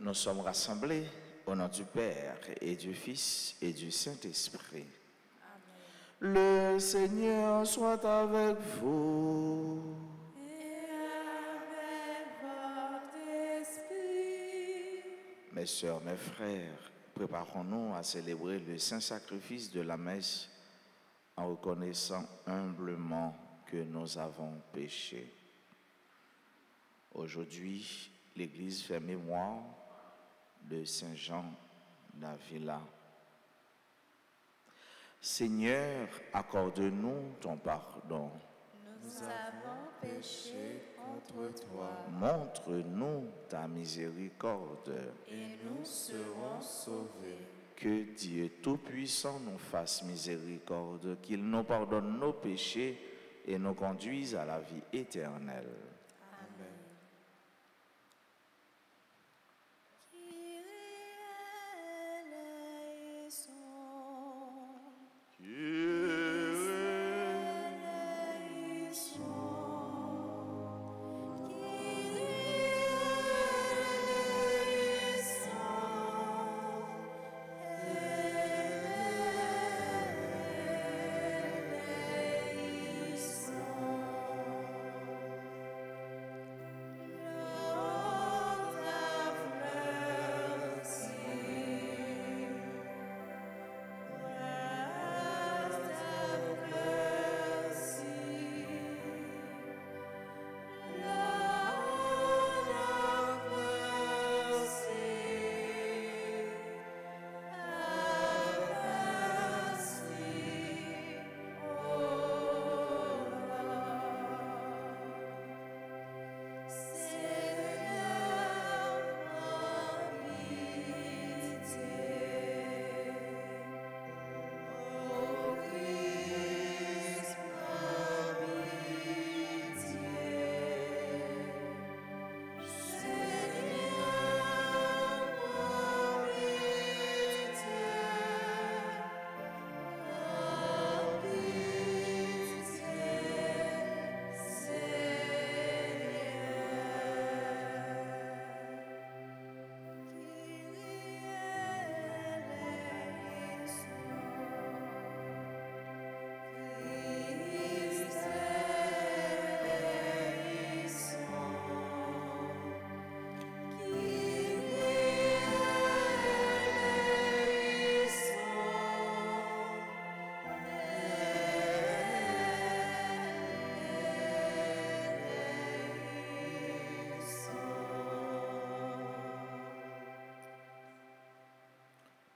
Nous sommes rassemblés au nom du Père et du Fils et du Saint-Esprit. Le Seigneur soit avec vous. Et avec votre esprit. Mes sœurs, mes frères, préparons-nous à célébrer le saint sacrifice de la messe en reconnaissant humblement que nous avons péché. Aujourd'hui, l'Église fait mémoire de Saint Jean d'Avila. Seigneur, accorde-nous ton pardon. Nous avons péché contre toi. Montre-nous ta miséricorde. Et nous serons sauvés. Que Dieu Tout-Puissant nous fasse miséricorde, qu'il nous pardonne nos péchés et nous conduise à la vie éternelle. Amen.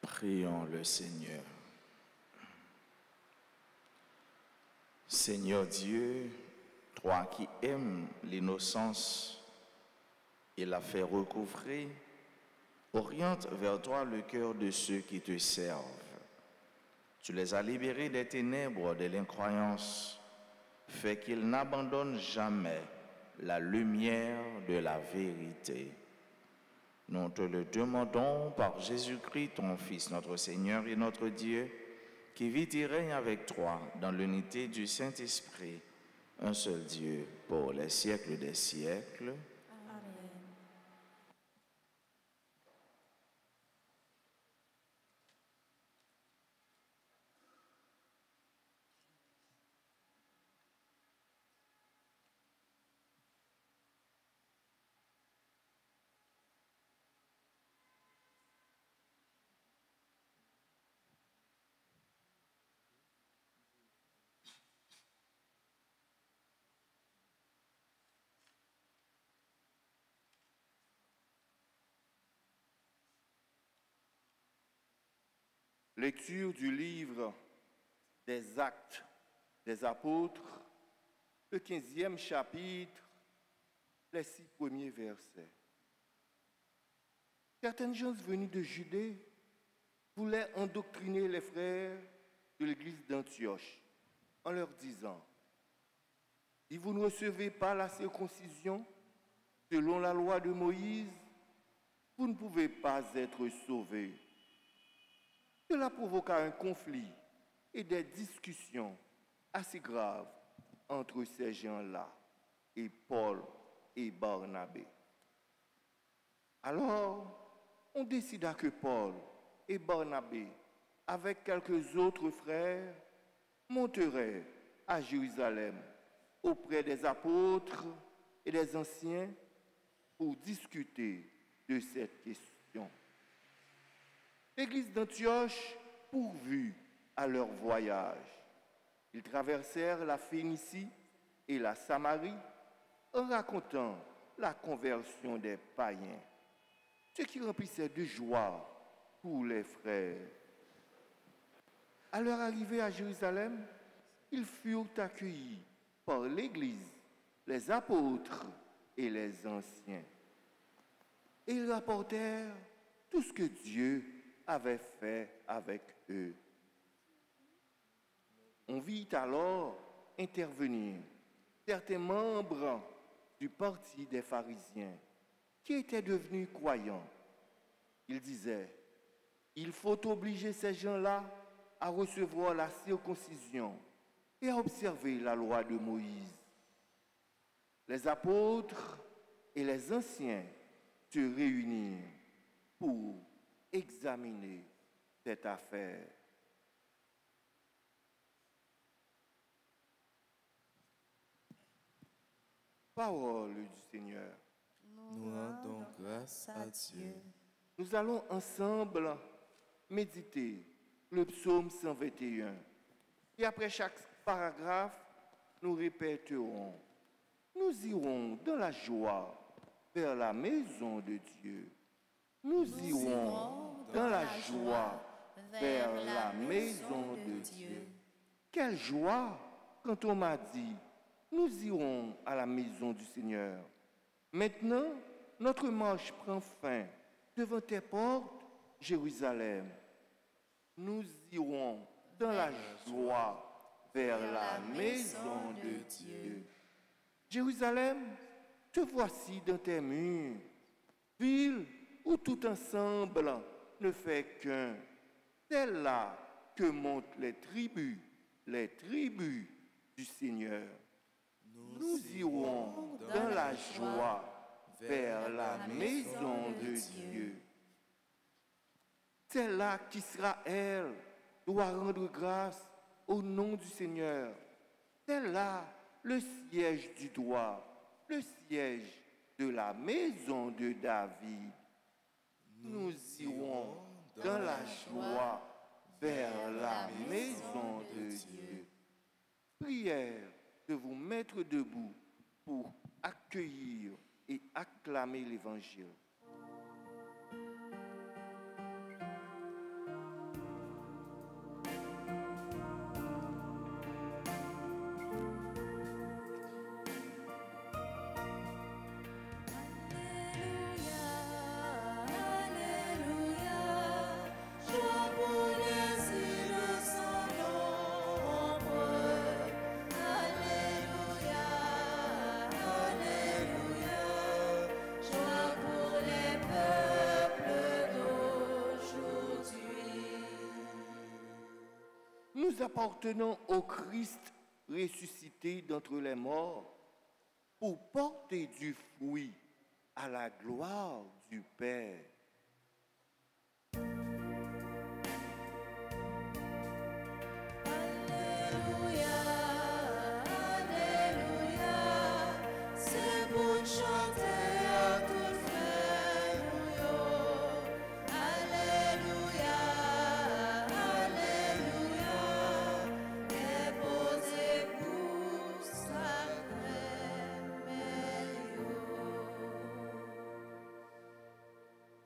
Prions le Seigneur. Seigneur Dieu, toi qui aimes l'innocence et la fais recouvrer, oriente vers toi le cœur de ceux qui te servent. Tu les as libérés des ténèbres de l'incroyance, fais qu'ils n'abandonnent jamais la lumière de la vérité. Nous te le demandons par Jésus-Christ, ton Fils, notre Seigneur et notre Dieu, qui vit et règne avec toi dans l'unité du Saint-Esprit, un seul Dieu, pour les siècles des siècles. Amen. Lecture du livre des Actes des Apôtres, le 15e chapitre, les 6 premiers versets. Certaines gens venus de Judée voulaient endoctriner les frères de l'église d'Antioche en leur disant: si vous ne recevez pas la circoncision selon la loi de Moïse, vous ne pouvez pas être sauvés. Cela provoqua un conflit et des discussions assez graves entre ces gens-là et Paul et Barnabé. Alors, on décida que Paul et Barnabé, avec quelques autres frères, monteraient à Jérusalem auprès des apôtres et des anciens pour discuter de cette question. L'église d'Antioche pourvut à leur voyage. Ils traversèrent la Phénicie et la Samarie en racontant la conversion des païens, ce qui remplissait de joie pour les frères. À leur arrivée à Jérusalem, ils furent accueillis par l'Église, les apôtres et les anciens. Et ils rapportèrent tout ce que Dieu avait fait avec eux. On vit alors intervenir certains membres du parti des pharisiens qui étaient devenus croyants. Ils disaient, il faut obliger ces gens-là à recevoir la circoncision et à observer la loi de Moïse. Les apôtres et les anciens se réunirent pour examiner cette affaire. Parole du Seigneur. Nous rendons grâce à Dieu. Nous allons ensemble méditer le psaume 121. Et après chaque paragraphe, nous répéterons, nous irons dans la joie vers la maison de Dieu. Nous irons dans la joie vers la maison de Dieu. Quelle joie quand on m'a dit, nous irons à la maison du Seigneur. Maintenant, notre marche prend fin devant tes portes, Jérusalem. Nous irons dans la joie vers la maison de Dieu. Jérusalem, te voici dans tes murs, ville où tout ensemble ne fait qu'un. C'est là que montent les tribus du Seigneur. Nous irons dans la joie vers la maison de Dieu. C'est là qu'Israël doit rendre grâce au nom du Seigneur. C'est là le siège du droit, le siège de la maison de David. Nous irons dans la joie vers la maison de Dieu. Prière de vous mettre debout pour accueillir et acclamer l'Évangile. Nous appartenons au Christ ressuscité d'entre les morts pour porter du fruit à la gloire du Père.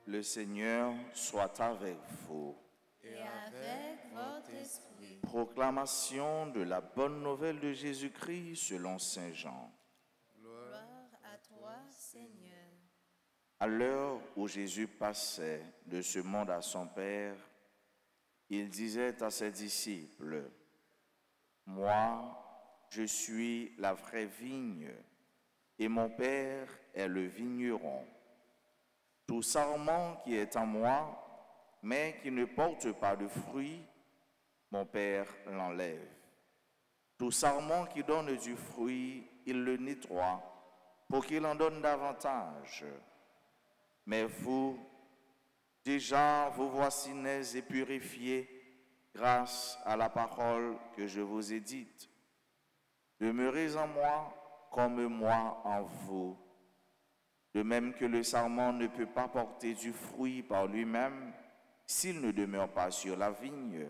Le Seigneur soit avec vous. Et avec votre esprit. Proclamation de la bonne nouvelle de Jésus-Christ selon Saint Jean. Gloire à toi, Seigneur. À l'heure où Jésus passait de ce monde à son Père, il disait à ses disciples, « Moi, je suis la vraie vigne, et mon Père est le vigneron. Tout sarment qui est en moi, mais qui ne porte pas de fruits, mon Père l'enlève. Tout sarment qui donne du fruit, il le nettoie, pour qu'il en donne davantage. Mais vous, Déjà, vous voici nés et purifiés grâce à la parole que je vous ai dite. Demeurez en moi comme moi en vous. De même que le sarment ne peut pas porter du fruit par lui-même s'il ne demeure pas sur la vigne,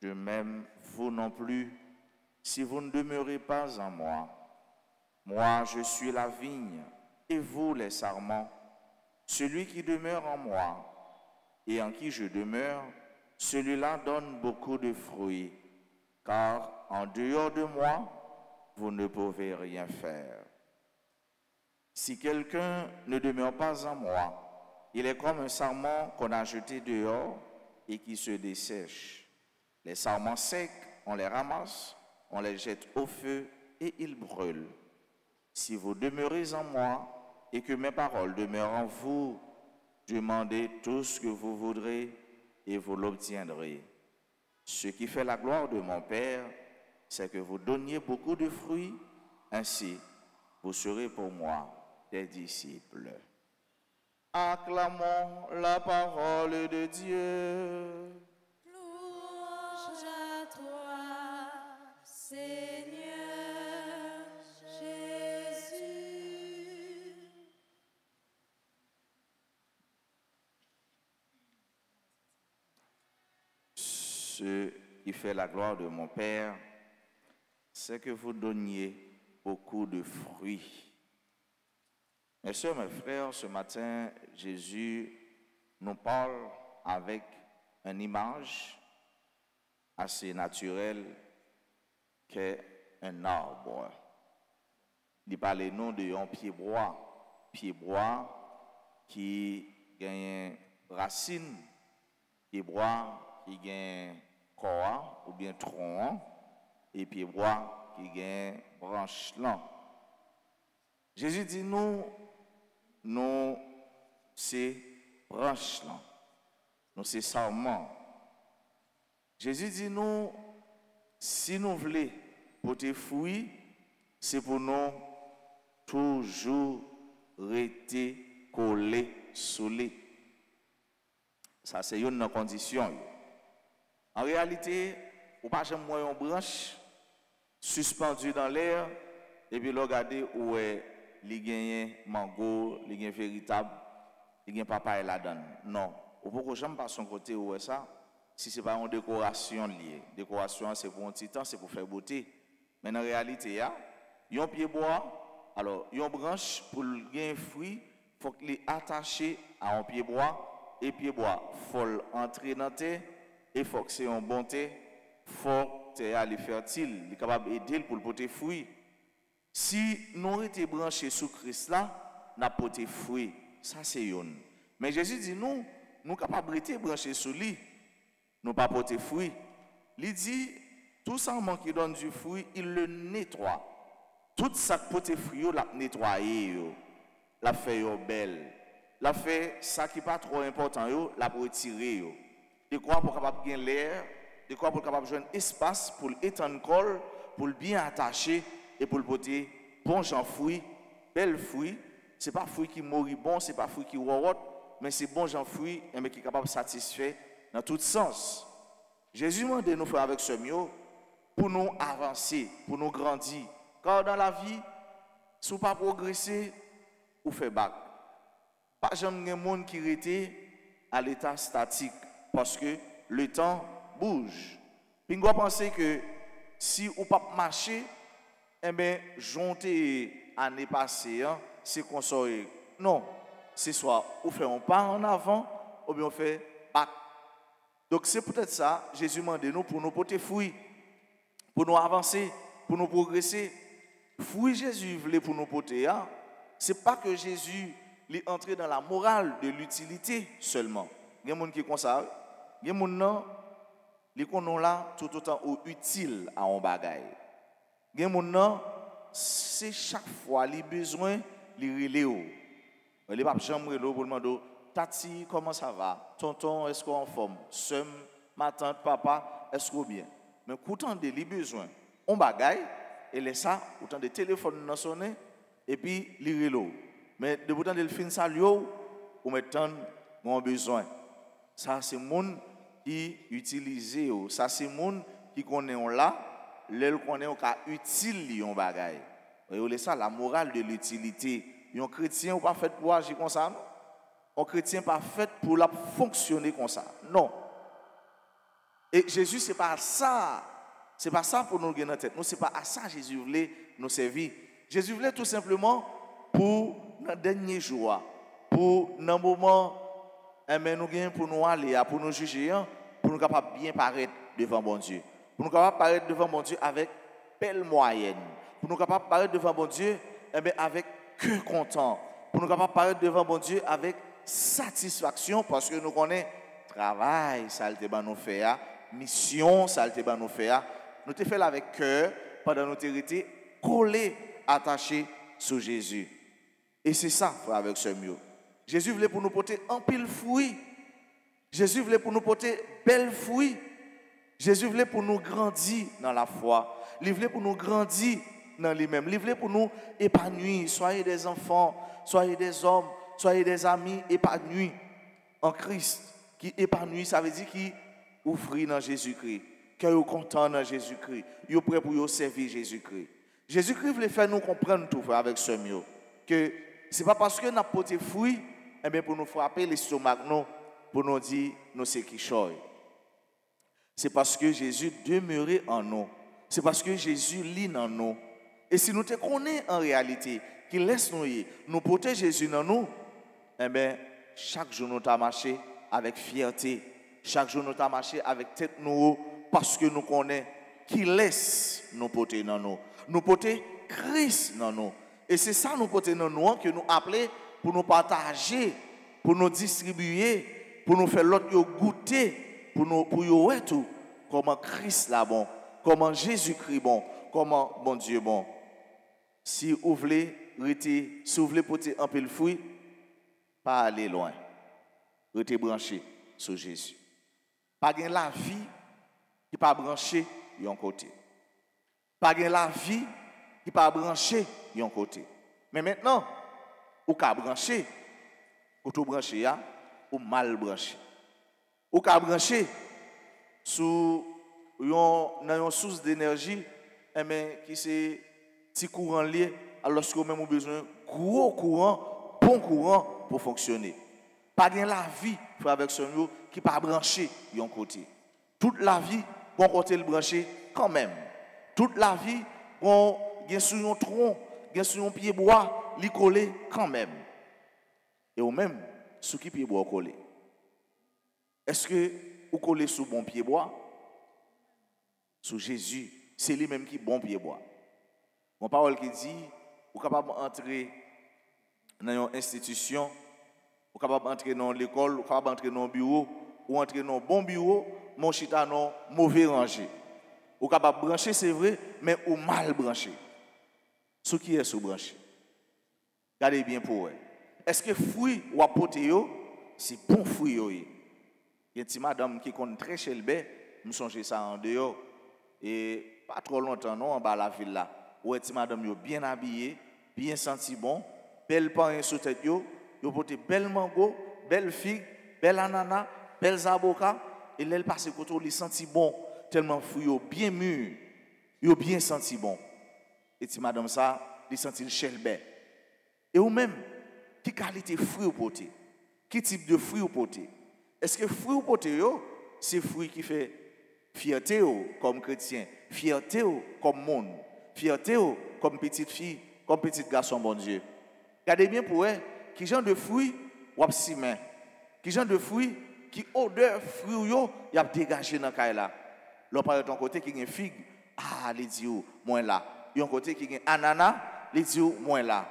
de même vous non plus, si vous ne demeurez pas en moi. Moi, je suis la vigne, et vous les sarments. Celui qui demeure en moi, et en qui je demeure, celui-là donne beaucoup de fruits, car en dehors de moi, vous ne pouvez rien faire. Si quelqu'un ne demeure pas en moi, il est comme un sarment qu'on a jeté dehors et qui se dessèche. Les sarments secs, on les ramasse, on les jette au feu et ils brûlent. Si vous demeurez en moi et que mes paroles demeurent en vous, demandez tout ce que vous voudrez et vous l'obtiendrez. Ce qui fait la gloire de mon Père, c'est que vous donniez beaucoup de fruits, ainsi vous serez pour moi des disciples. Acclamons la parole de Dieu. Louange à toi, Seigneur Jésus. Ce qui fait la gloire de mon Père, c'est que vous donniez beaucoup de fruits. Mes soeurs, mes frères, ce matin, Jésus nous parle avec une image assez naturelle qu'est un arbre. Il parle nous de un pied-bois qui gagne racine, pied-bois qui gagne corps ou bien tronc, et pied-bois qui gagne branche là. Jésus dit nous c'est branche là, nous c'est sarment. Jésus dit nous, si nous voulons porter fruit, c'est pour nous toujours rester collés sur lui. Ça c'est une condition. En réalité, ou pas jamais voir une branche suspendue dans l'air et puis regarder où est les gagnent mango, les gagnent véritable, les gagnent papaye là-dedans. Non, ou pourquoi jamais pas son côté où est ça? Si c'est pas une décoration liée. Décoration c'est pour un petit temps, c'est pour faire beauté. Mais en réalité, il y a un pied bois, alors il y a une branche pour gagner un fruit, il faut qu'il est attaché à un pied bois et pied bois faut entrer dans terre et faut que c'est un bon terre, faut que aller fertile, il est capable d'aider pour porter fruit. Si nous étions branchés sous Christ là, n'a porté fruit, ça c'est une. Mais Jésus dit nous sommes capables d'être branchés sur lui. Nous pas porter fruit. Il dit, tout sarment qui donne du fruit, il le nettoie. Tout ça qui porte fruit, il l'a nettoyé, l'a fait belle. L'a fait ça qui n'est pas trop important, l'a retiré. De quoi pour capable gagner l'air, de quoi pour capable joindre espace pour étendre col, pour le bien attacher et pour le porter bon genre fruit, bel fruit. C'est pas fruit qui moribond, c'est pas fruit qui rote, mais c'est bon genre fruit mais qui est capable de satisfaire dans tout sens. Jésus m'a dit nous faire avec ce mieux pour nous avancer, pour nous grandir. Car dans la vie, si vous ne pas progresser, vous faites bac. Pas jamais de monde qui était à l'état statique parce que le temps bouge. Puis vous pensez que si vous ne pas marcher, eh bien, jonter l'année passée, c'est qu'on soit. Non, c'est soit vous faites un pas en avant ou bien vous faites bac. Donc c'est peut-être ça, Jésus m'a demandé nous pour nous porter fruit, pour nous avancer, pour nous progresser. Fruit Jésus voulait pour nous porter, ce n'est pas que Jésus est entré dans la morale de l'utilité seulement. Il y a des gens qui sont comme ça. Il y a des gens qui sont là tout autant utile à un bagage. Il y a des gens c'est chaque fois les besoins, les relais. Les papes jamais pour demander Tati, comment ça va? Tonton, est-ce qu'on est en forme? Somme, ma tante, papa, est-ce qu'on est bien? Mais quand de les besoins, on bagaille, et les ça, autant de téléphones dans sonner, et puis les relos. Mais de pourtant de fin ça, on met tant mon besoin. Ça, c'est le monde qui utilise. Ça, c'est le monde qui connaît là, l'elle connaît au cas utile un bagay. C'est ça, la morale de l'utilité. Un chrétien n'est pas fait pour agir comme ça, non? Un chrétien n'est pas fait pour la fonctionner comme ça. Non. Et Jésus, ce n'est pas ça. Ce n'est pas ça pour nous gagner dans la tête. Nous, ce n'est pas à ça que Jésus voulait nous servir. Jésus voulait tout simplement pour nos derniers jours, pour nos moments, nous pour nous aller, pour nous juger, pour nous capables bien paraître devant bon Dieu. Pour nous capables paraître devant bon Dieu avec belle moyenne. Pour nous capables paraître devant bon Dieu avec cœur content. Pour nous capables paraître devant bon Dieu avec satisfaction parce que nous connaissons travail, ça a été nous faire, mission, ça a été nous faire. Nous te fait avec cœur pendant notre été collé, attaché sur Jésus. Et c'est ça, frère, avec ce mieux. Jésus voulait pour nous porter un pile fruit. Jésus voulait pour nous porter belle fruit. Jésus voulait pour nous grandir dans la foi. Il voulait pour nous grandir dans lui-même. Il voulait pour nous épanouir. Soyez des enfants, soyez des hommes, soyez des amis épanouis en Christ. Qui épanouit, ça veut dire qui ouvrit dans Jésus-Christ. Qui est content dans Jésus-Christ. Qui est prêt pour servir Jésus-Christ. Jésus-Christ voulait faire nous comprendre tout avec ce mot. Que ce n'est pas parce que nous avons porté fruit, pour nous frapper l'estomac, pour nous dire nous c'est qui choy. C'est parce que Jésus demeurait en nous. C'est parce que Jésus lit en nous. Et si nous te connaissons en réalité, qu'il laisse nous porter Jésus dans nous, chaque jour nous avons marché avec fierté. Chaque jour nous avons marché avec tête nous parce que nous connaissons qu'il laisse nous porter dans nous. Nous porter Christ dans nous. Et c'est ça nous porter dans nous que nous appelons pour nous partager, pour nous distribuer, pour nous faire l'autre goûter, pour nous tout. Comment Christ là bon, comment Jésus-Christ bon, comment bon Dieu bon. Si vous voulez porter un peu le fruit, pas aller loin. Restez branché sur Jésus. Pas gain la vie qui pas branché d'un côté. Pas gain la vie qui pas branché d'un côté. Mais maintenant, ou ka branché, ou tout branché ou mal branché. Ou ka branché sous une source d'énergie qui c'est petit courant lié alors que même besoin gros courant, bon courant pour fonctionner. Pas gain la vie avec ce mot qui pas branché d'un côté. Toute la vie bon côté le branché quand même. Toute la vie on gain sur un tronc, gain sur un pied bois, li collé quand même. Et ou même sous qui pied bois collé. Est-ce que vous collez sous bon pied bois? Sous Jésus, c'est lui-même qui bon pied bois. Mon parole qui dit, vous êtes capable d'entrer dans une institution, vous êtes capable d'entrer dans l'école, vous êtes capable d'entrer dans un bureau, ou entrer dans un bon bureau, mon chita dans mauvais rangé. Vous êtes capable de brancher, c'est vrai, mais ou mal branché. Ce qui est sous branché. Regardez bien pour eux. Est-ce que fruit ou apporter c'est bon fruit yo? Il y a une petite madame qui connaît très chez le bé, me songe ça en dehors et pas trop longtemps non en bas la ville là. Ou une madame yo bien habillée, bien senti bon, belle pain sous tête yo porté belle mango, belle figue, belle ananas, belles avocats et elle passe côté li senti bon tellement fruit yo bien mûr, yo bien senti bon. Et si madame ça, li senti le chez le bé. Et ou même qui qualité fruit ou porté? Quel type de fruit ou porté? Est-ce que fruit ou porté c'est fruit qui fait fierté comme chrétien, fierté comme monde, fierté comme petite fille, comme petit garçon bon Dieu. Regardez bien pour eux, qui genre de fruit ou absiment, qui genre de fruit qui odeur fruit yo y a dégagé dans caille là. L'on parle de ton côté qui une figue, les dit moins là. Yon côté qui une ananas, les dit moins là.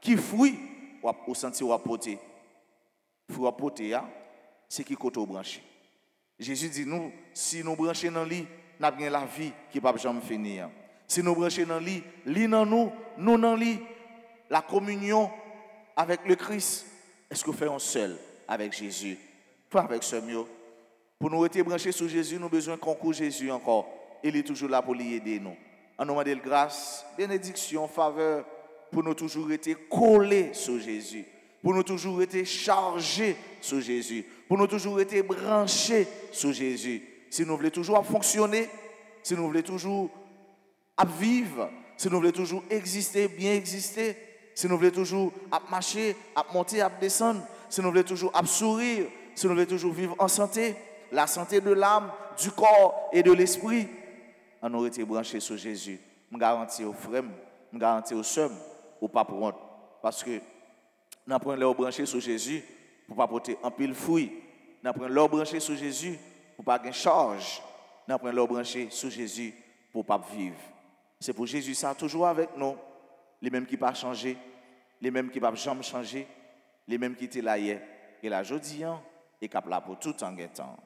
Qui fruit ou senti ou apporter. Fruit apporter c'est qui côté branché. Jésus dit nous si nous brancher dans lui, n'a bien la vie qui pas jamais finir. Si nous brancher dans lui dans nous dans lui, la communion avec le Christ, est-ce que nous faisons seul avec Jésus? Pas avec ce mieux. Pour nous être branchés sur Jésus, nous avons besoin de concours Jésus encore. Il est toujours là pour l'aider nous. En nous demandant grâce, bénédiction, faveur, pour nous toujours être collés sur Jésus. Pour nous toujours être chargés sur Jésus. pour nous toujours être branchés sur Jésus. Si nous voulons toujours fonctionner, si nous voulons toujours vivre, si nous voulons toujours exister, bien exister, si nous voulons toujours marcher, monter, descendre, si nous voulons toujours sourire, si nous voulons toujours vivre en santé, la santé de l'âme, du corps et de l'esprit, on aurait été branché sur Jésus. Je garantis aux frères, je garantis aux sœurs, aux pas pour honte. Parce que nous prenons leur branché sur Jésus pour ne pas porter un pile fruit. Nous prenons leur branché sur Jésus pour ne pas avoir charge. Nous prenons leur branché sur Jésus pour ne pas vivre. C'est pour Jésus ça, toujours avec nous. Les mêmes qui ne pas changer, les mêmes qui ne pas jamais changer, les mêmes qui étaient là hier et là aujourd'hui, et qui sont là pour tout en temps.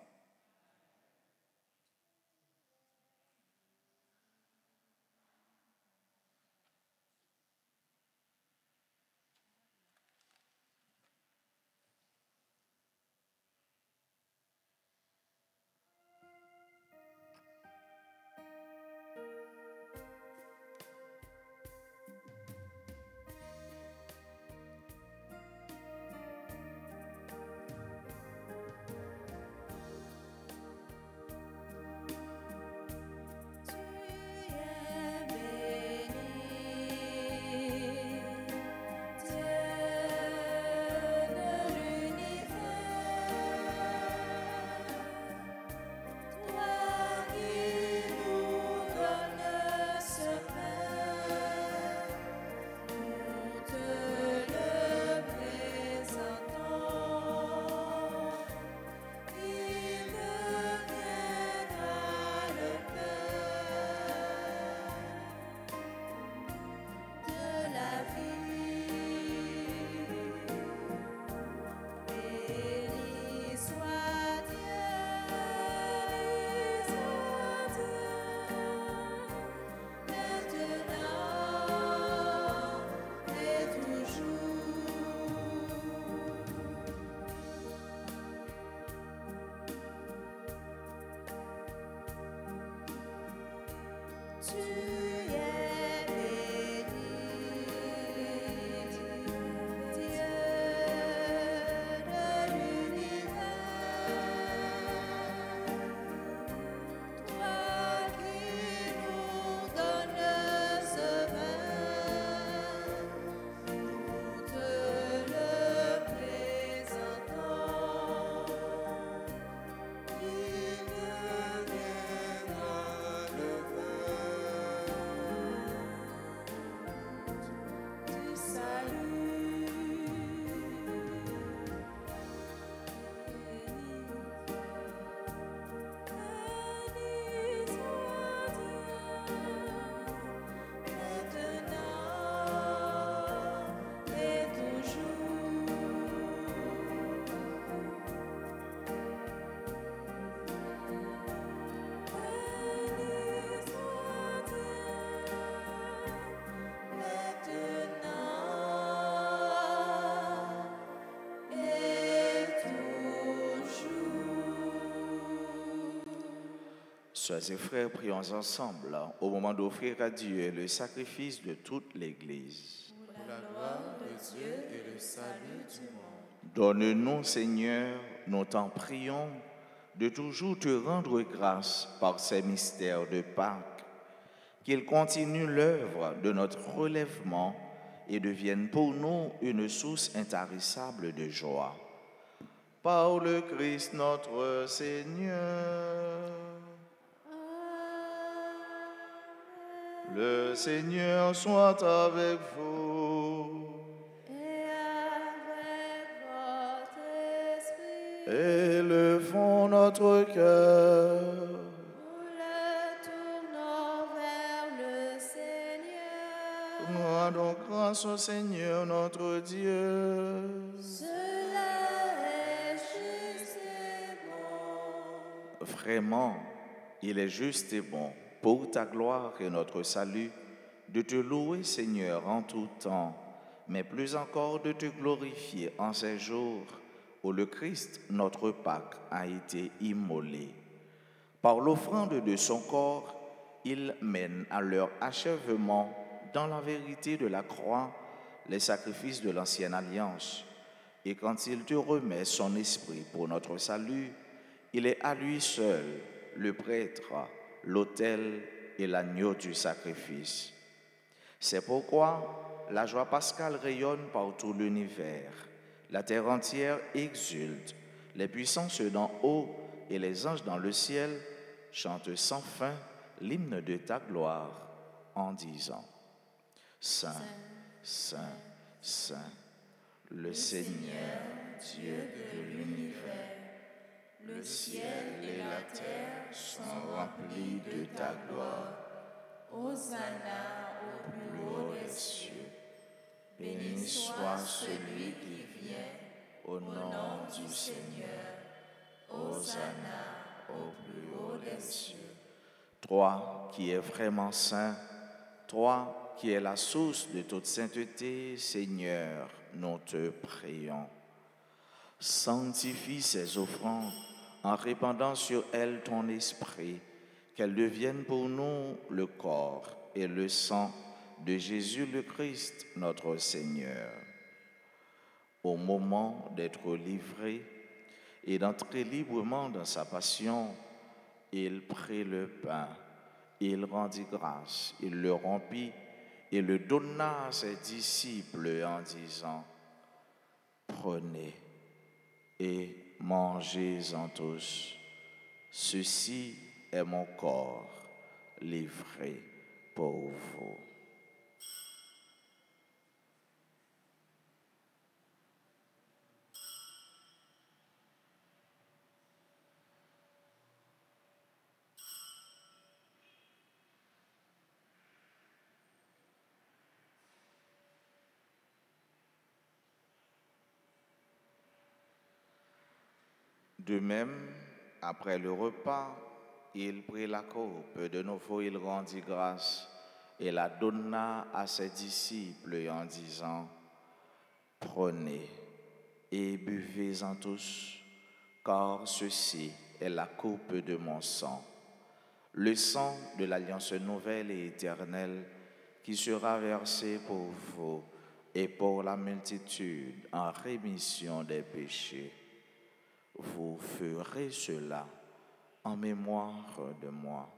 Sœurs et frères, prions ensemble au moment d'offrir à Dieu le sacrifice de toute l'Église. Pour la gloire de Dieu et le salut du monde. Donne-nous, Seigneur, nous t'en prions, de toujours te rendre grâce par ces mystères de Pâques, qu'ils continuent l'œuvre de notre relèvement et deviennent pour nous une source intarissable de joie. Par le Christ notre Seigneur. Le Seigneur soit avec vous. Et avec votre esprit. Élevons notre cœur. Nous le tournons vers le Seigneur. Rendons grâce au Seigneur notre Dieu. Cela est juste et bon. Vraiment, il est juste et bon, pour ta gloire et notre salut, de te louer, Seigneur, en tout temps, mais plus encore de te glorifier en ces jours où le Christ, notre Pâque, a été immolé. Par l'offrande de son corps, il mène à leur achèvement, dans la vérité de la croix, les sacrifices de l'ancienne alliance. Et quand il te remet son esprit pour notre salut, il est à lui seul le prêtre, l'autel et l'agneau du sacrifice. C'est pourquoi la joie pascale rayonne par tout l'univers. La terre entière exulte. Les puissances d'en haut et les anges dans le ciel chantent sans fin l'hymne de ta gloire en disant: Saint, Saint, Saint, le Seigneur, Dieu de l'univers. Le ciel et la terre sont remplis de ta gloire. Hosanna au plus haut des cieux. Béni soit celui qui vient au nom du Seigneur. Hosanna au plus haut des cieux. Toi qui es vraiment saint, toi qui es la source de toute sainteté, Seigneur, nous te prions. Sanctifie ces offrandes en répandant sur elles ton esprit, qu'elles deviennent pour nous le corps et le sang de Jésus le Christ, notre Seigneur. Au moment d'être livré et d'entrer librement dans sa passion, il prit le pain, il rendit grâce, il le rompit et le donna à ses disciples en disant: Prenez et mangez-en tous. Ceci est mon corps livré pour vous. De même, après le repas, il prit la coupe, de nouveau il rendit grâce et la donna à ses disciples en disant: Prenez et buvez-en tous, car ceci est la coupe de mon sang, le sang de l'alliance nouvelle et éternelle qui sera versé pour vous et pour la multitude en rémission des péchés. Vous ferez cela en mémoire de moi.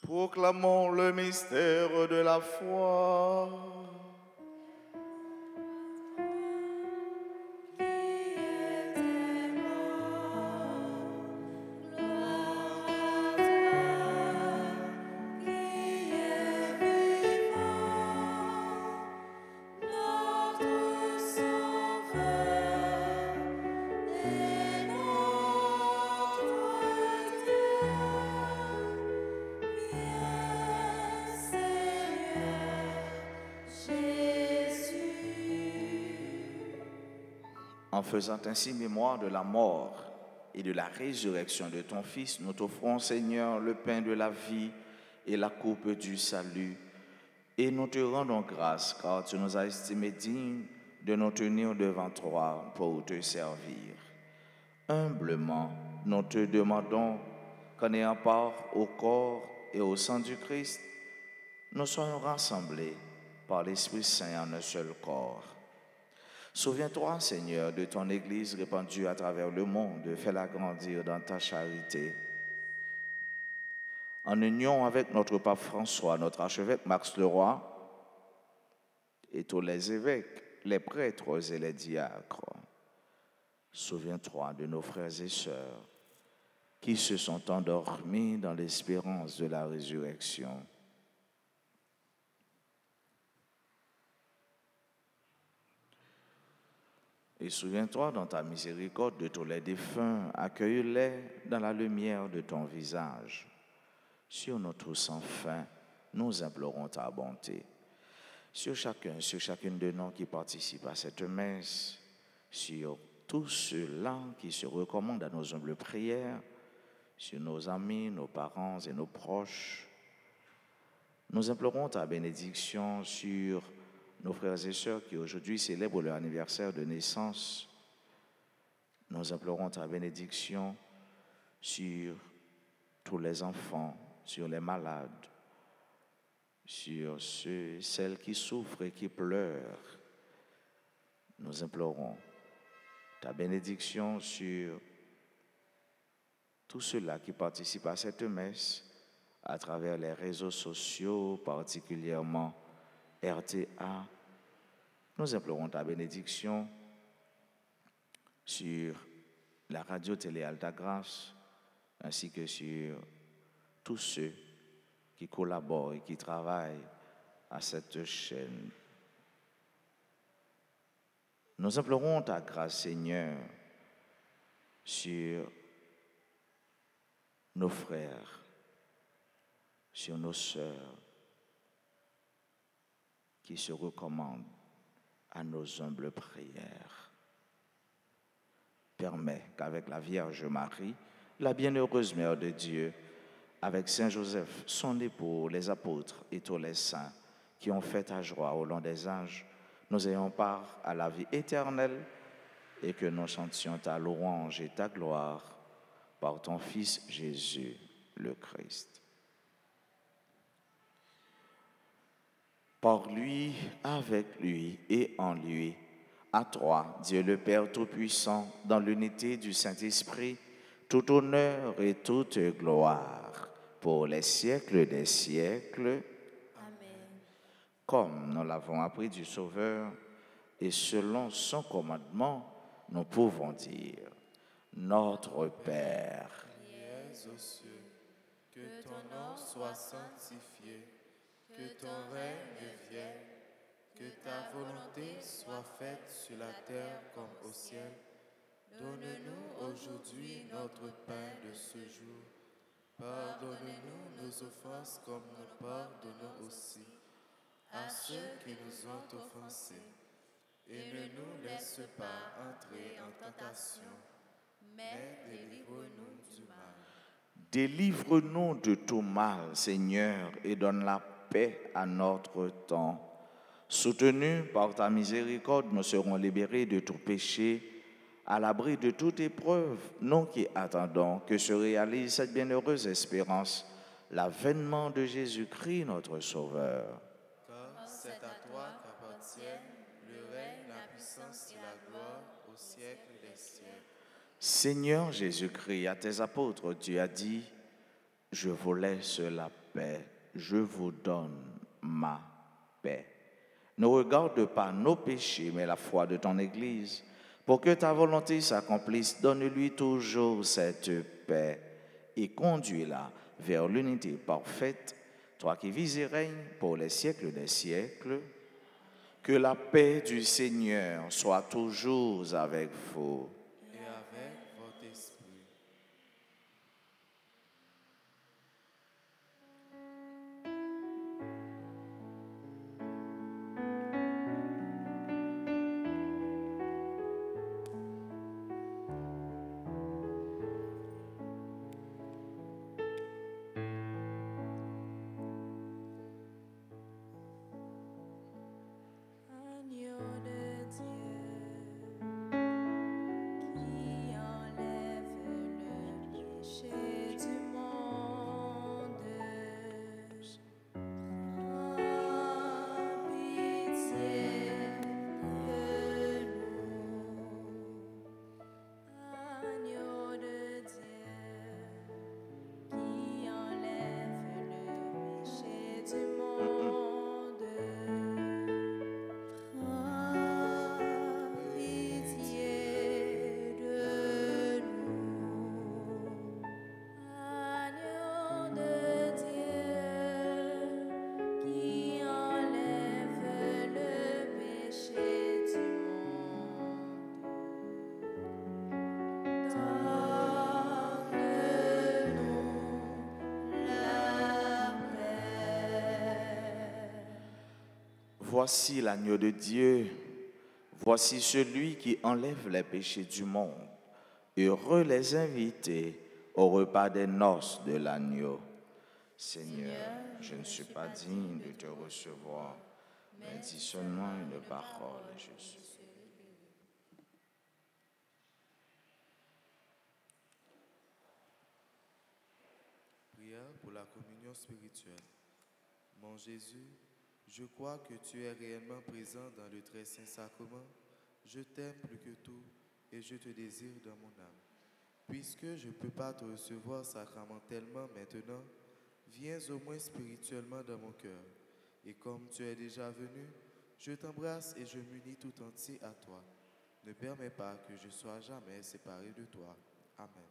Proclamons le mystère de la foi. En faisant ainsi mémoire de la mort et de la résurrection de ton Fils, nous t'offrons, Seigneur, le pain de la vie et la coupe du salut. Et nous te rendons grâce, car tu nous as estimés dignes de nous tenir devant toi pour te servir. Humblement, nous te demandons qu'en ayant part au corps et au sang du Christ, nous soyons rassemblés par l'Esprit Saint en un seul corps. Souviens-toi, Seigneur, de ton Église répandue à travers le monde, fais-la grandir dans ta charité. En union avec notre pape François, notre archevêque Max Leroy, et tous les évêques, les prêtres et les diacres, souviens-toi de nos frères et sœurs qui se sont endormis dans l'espérance de la résurrection. Et souviens-toi dans ta miséricorde de tous les défunts, accueille-les dans la lumière de ton visage. Sur notre sans fin, nous implorons ta bonté. Sur chacune de nous qui participe à cette messe, sur tous tous ceux-là qui se recommandent à nos humbles prières, sur nos amis, nos parents et nos proches. Nous implorons ta bénédiction sur nos frères et sœurs qui aujourd'hui célèbrent leur anniversaire de naissance. Nous implorons ta bénédiction sur tous les enfants, sur les malades, sur celles qui souffrent et qui pleurent. Nous implorons ta bénédiction sur tous ceux-là qui participent à cette messe à travers les réseaux sociaux, particulièrement RTA. Nous implorons ta bénédiction sur la radio-télé Altagrace, ainsi que sur tous ceux qui collaborent et qui travaillent à cette chaîne. Nous implorons ta grâce, Seigneur, sur nos frères, sur nos sœurs, qui se recommandent à nos humbles prières. Permets qu'avec la Vierge Marie, la bienheureuse Mère de Dieu, avec Saint Joseph, son époux, les apôtres et tous les saints qui ont fait ta joie au long des âges, nous ayons part à la vie éternelle et que nous chantions ta louange et ta gloire par ton Fils Jésus, le Christ. Par lui, avec lui et en lui, à toi, Dieu le Père Tout-Puissant, dans l'unité du Saint-Esprit, tout honneur et toute gloire pour les siècles des siècles. Amen. Comme nous l'avons appris du Sauveur et selon son commandement, nous pouvons dire: Notre Père, qui es aux cieux, que ton nom soit sanctifié, que ton règne vienne, que ta volonté soit faite sur la terre comme au ciel. Donne-nous aujourd'hui notre pain de ce jour. Pardonne-nous nos offenses comme nous pardonnons aussi à ceux qui nous ont offensés. Et ne nous laisse pas entrer en tentation, mais délivre-nous du mal. délivre-nous de tout mal, Seigneur, et donne la paix à notre temps. Soutenus par ta miséricorde, nous serons libérés de tout péché, à l'abri de toute épreuve, nous qui attendons que se réalise cette bienheureuse espérance, l'avènement de Jésus-Christ, notre Sauveur. Car c'est à toi qu'appartiennent le règne, la puissance et la gloire au siècle des siècles. Seigneur Jésus-Christ, à tes apôtres, tu as dit: Je vous laisse la paix, je vous donne ma paix. Ne regarde pas nos péchés, mais la foi de ton Église. Pour que ta volonté s'accomplisse, donne-lui toujours cette paix et conduis-la vers l'unité parfaite, toi qui vis et règnes pour les siècles des siècles. Que la paix du Seigneur soit toujours avec vous. Et avec votre esprit. Agneau de Dieu, qui enlève le péché du monde, prends pitié de nous. Agneau de Dieu, qui enlève le péché du monde. Pitié de nous, agneau de Dieu, qui enlève le péché du monde. Donne-nous la paix. Voici l'agneau de Dieu, Voici celui qui enlève les péchés du monde. Heureux les invités au repas des noces de l'agneau. Seigneur, je ne suis pas digne de te recevoir, mais dis seulement une parole et je suis. Prière pour la communion spirituelle. Mon Jésus, je crois que tu es réellement présent dans le très saint sacrement. Je t'aime plus que tout et je te désire dans mon âme. Puisque je ne peux pas te recevoir sacramentellement maintenant, viens au moins spirituellement dans mon cœur. Et comme tu es déjà venu, je t'embrasse et je m'unis tout entier à toi. Ne permets pas que je sois jamais séparé de toi. Amen.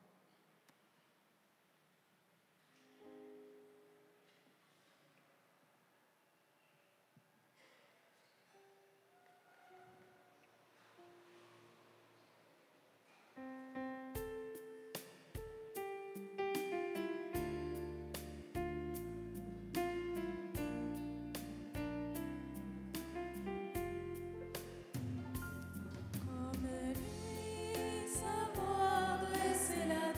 Comme lui, savoir dresser la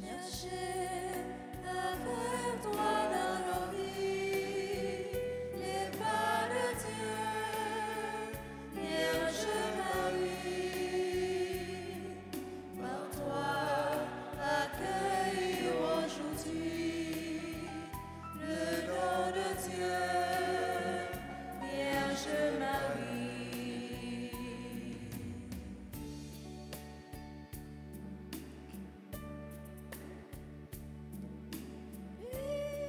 Chercher avec toi dans nos vies les pas de Dieu, Vierge Marie. Par toi, accueillir aujourd'hui le don de Dieu, Vierge Marie.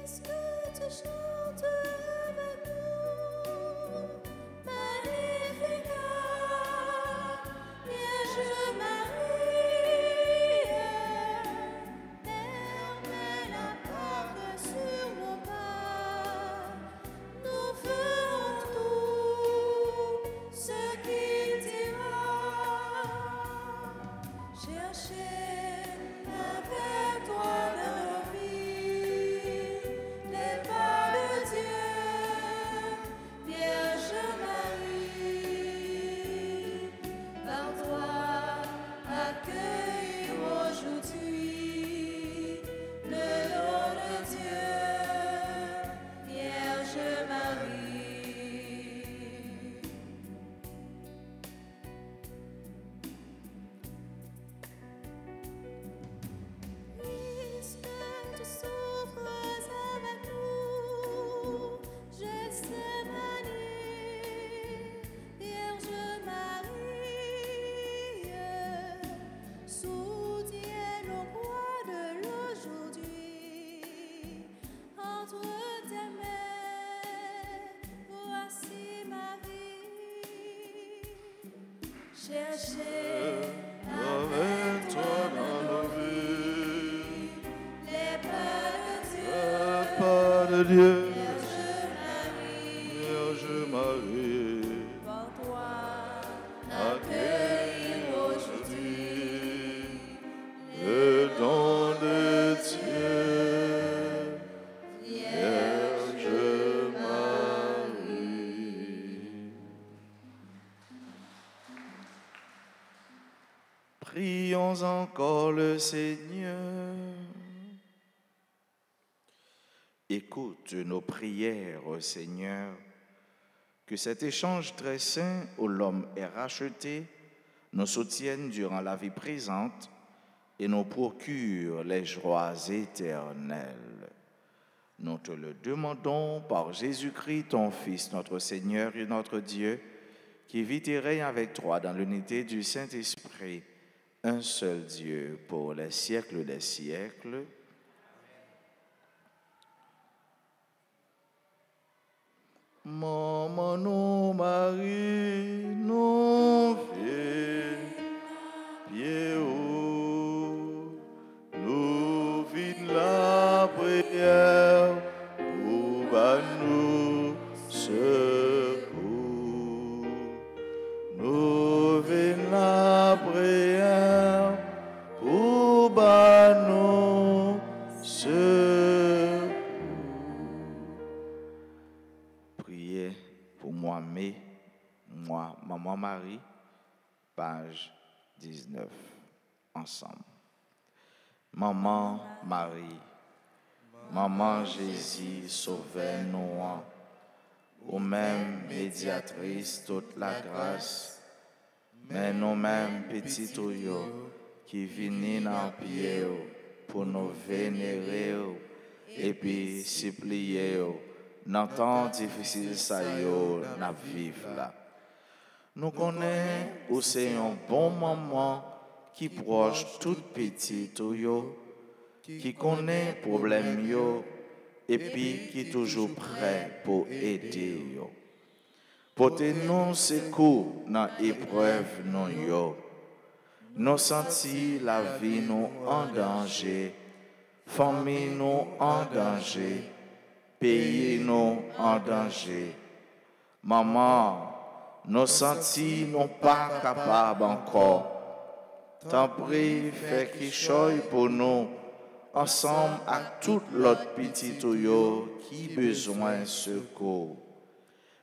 Puisque tu chantes avec nous, Magnificat, Vierge Marie, permets la porte sur nos pas, nous ferons tout ce qu'il dira. Chercher avec toi dans nos vies les pas de Dieu, Vierge Marie. Par toi, accueillir aujourd'hui le don de Dieu, Vierge Marie. Puisque tu souffres avec nous, Gethsémani, Vierge Marie, soutiens nos rois de l'aujourd'hui. Entre tes mains, voici ma vie. Chercher avec toi dans nos vies les pas de Dieu, Pas de Dieu, Vierge Marie. Vierge Marie, Par toi, accueille accueillir aujourd'hui le don de Dieu, Vierge Marie. Prions encore le Seigneur. Écoute nos prières, Seigneur, que cet échange très saint où l'homme est racheté nous soutienne durant la vie présente et nous procure les joies éternelles. Nous te le demandons par Jésus-Christ, ton Fils, notre Seigneur et notre Dieu, qui vit et règne avec toi dans l'unité du Saint-Esprit, un seul Dieu pour les siècles des siècles. Maman, nous, Marie, nous, pieds hauts, nous vîmes la prière pour nous secours. Nous vîmes la prière pour nous secours. Priez pour moi, Maman Marie, page 19, ensemble. Maman Marie, Maman Jésus, sauvez-nous, ou même médiatrice toute la grâce, mais nous-mêmes petits tuyaux qui venons en pied pour nous vénérer et puis supplier dans temps difficile ça yo n'a vivre là. Nous connaissons où c'est un bon moment qui proche tout petit yo, qui connaît problème yo et puis qui est toujours prêt pour aider yo. Portez-nous secours dans l'épreuve non yo. Nous sentir la vie nous en danger, famille nous en danger, pays nous en danger. Maman, nous sentis non pas capables encore. T'en prie, fais quelque chose pour nous, ensemble avec tout l'autre petit tuyau qui besoin de secours.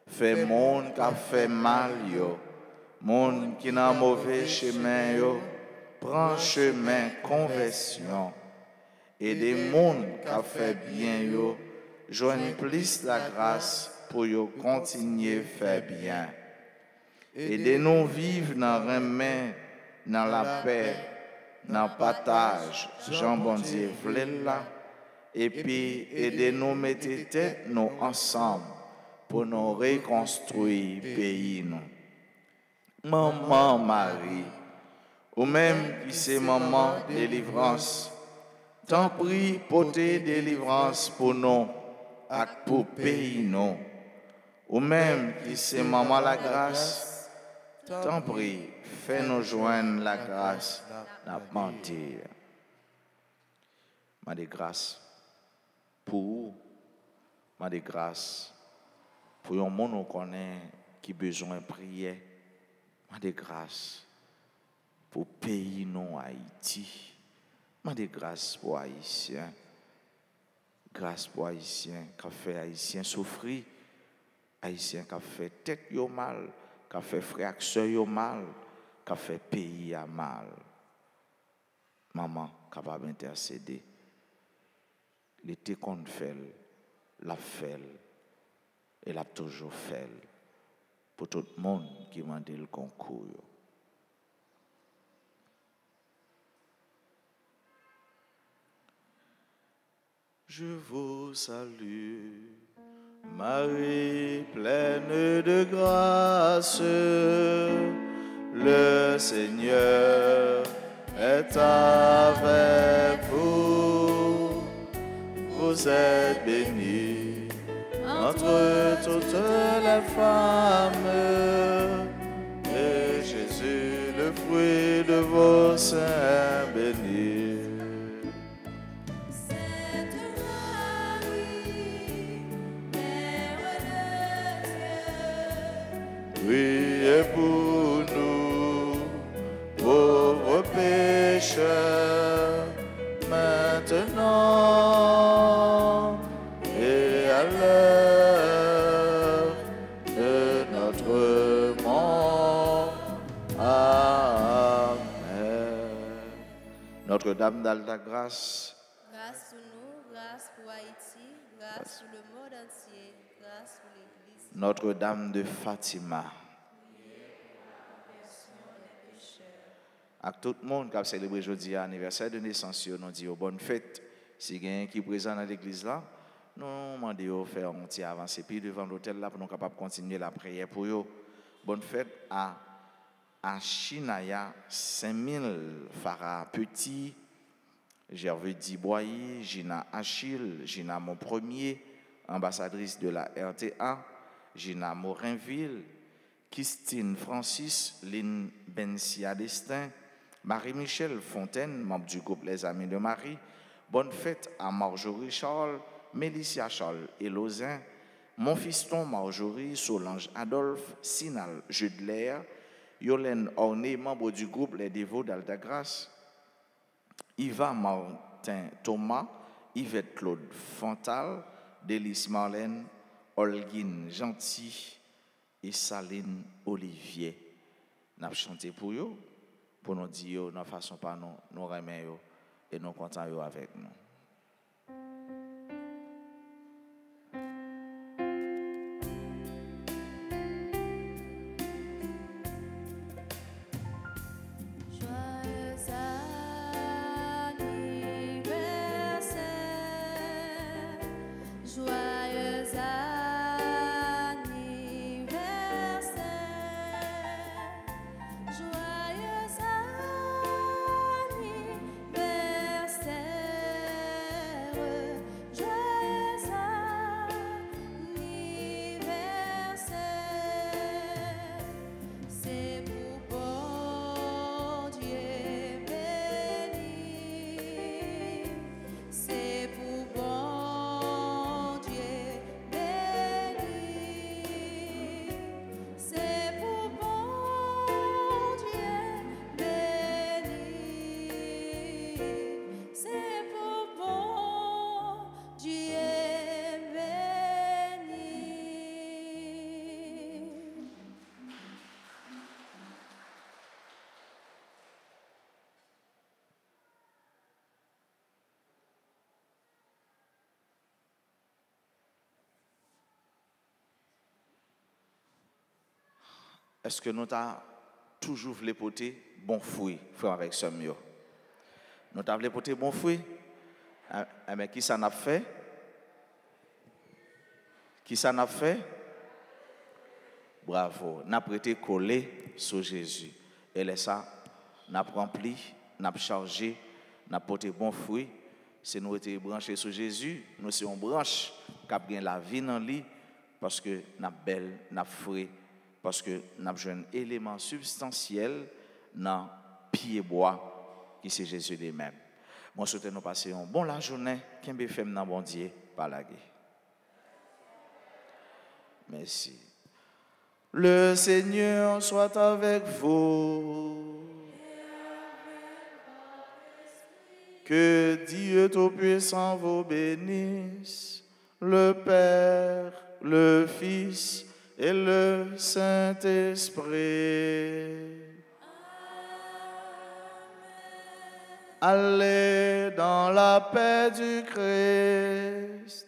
Fais monde qui a fait mal, monde qui n'a mauvais chemin, prend chemin conversion. et des mondes qui a fait bien yo, joignent plus la grâce pour yo continuer faire bien. Aidez-nous vivre dans la main, dans la paix, dans le partage, Jean bon Dieu v'lait là, et puis aidez-nous mettre tête nous ensemble pour nous reconstruire pays nous. Maman Marie, ou même qui c'est maman délivrance, t'en prie porter délivrance pour nous et pour pays nous. Ou même qui c'est maman la grâce, t'en prie, fais-nous joindre la grâce n'a mentir. Ma de grâce pour vous, ma de grâce pour un monde qu'on connaît qui besoin de prier, ma de grâce pour pays non Haïti, ma de grâce pour Haïtiens, grâce pour Haïtiens qui fait Haïtiens souffrir, Haïtiens qui fait tête yo mal, qui fait frère yo mal, qui fait pays à mal. Maman capable d'intercéder. L'été qu'on fait, la fait, et l'a toujours fait pour tout le monde qui m'a dit le concours. Je vous salue, Marie pleine de grâce, le Seigneur est avec vous. Vous êtes bénie entre toutes les femmes, et Jésus, le fruit de vos seins, béni. Sainte Marie, Mère de Dieu, Priez pour nous, pauvres pécheurs, maintenant et à l'heure de notre mort. Amen. Notre-Dame d'Alta Grâce, grâce pour nous, grâce pour Haïti, grâce pour le monde entier, grâce pour l'Église. Notre-Dame de Fatima, à tout le monde qui a célébré aujourd'hui l'anniversaire de naissance, nous disons bonne fête. Si quelqu'un qui est présent dans l'église là, nous demandons de faire un petit avancée puis devant l'hôtel là pour nous capables de continuer la prière pour eux. Bonne fête à Chinaya 5000 Farah Petit, Gervais Diboyer, Gina Achille, Gina Mon Premier, ambassadrice de la RTA, Gina Morinville, Christine Francis, Lynn Bensia Destin, Marie-Michel Fontaine, membre du groupe Les Amis de Marie. Bonne fête à Marjorie Charles, Mélicia Charles et Lausanne, mon fiston Marjorie, Solange Adolphe, Sinal Judler, Yolène Orné, membre du groupe Les Dévots d'Alta Grâce, Yvan Martin Thomas, Yvette Claude Fontal, Délice Marlène, Olguine Gentil et Saline Olivier. Nous avons chanté pour eux, pour nous dire, de façon par nous remercions et nous comptons avec nous. Joyeux anniversaire, joyeux anniversaire, joyeux anniversaire. Est-ce que nous avons toujours voulu porter bon fruit, frère avec ce mieux? Nous avons voulu porter bon fruit? Mais qui ça n'a fait? Qui ça n'a fait? Bravo. Nous avons été collés sur Jésus. Et là, ça, nous avons rempli, nous avons chargé, nous avons porté bon fruit. Si nous étions branchés sur Jésus, nous sommes branches qui ont la vie dans lui parce que nous avons belle, nous avons fruit, parce que nous avons un élément substantiel dans le pied bois qui c'est Jésus lui-même. Moi, je souhaite nous passer une bonne journée. Qu'un fait dans bon Dieu par la guerre. Merci. Le Seigneur soit avec vous. Que Dieu Tout-Puissant vous bénisse, le Père, le Fils et le Saint-Esprit. Allez dans la paix du Christ.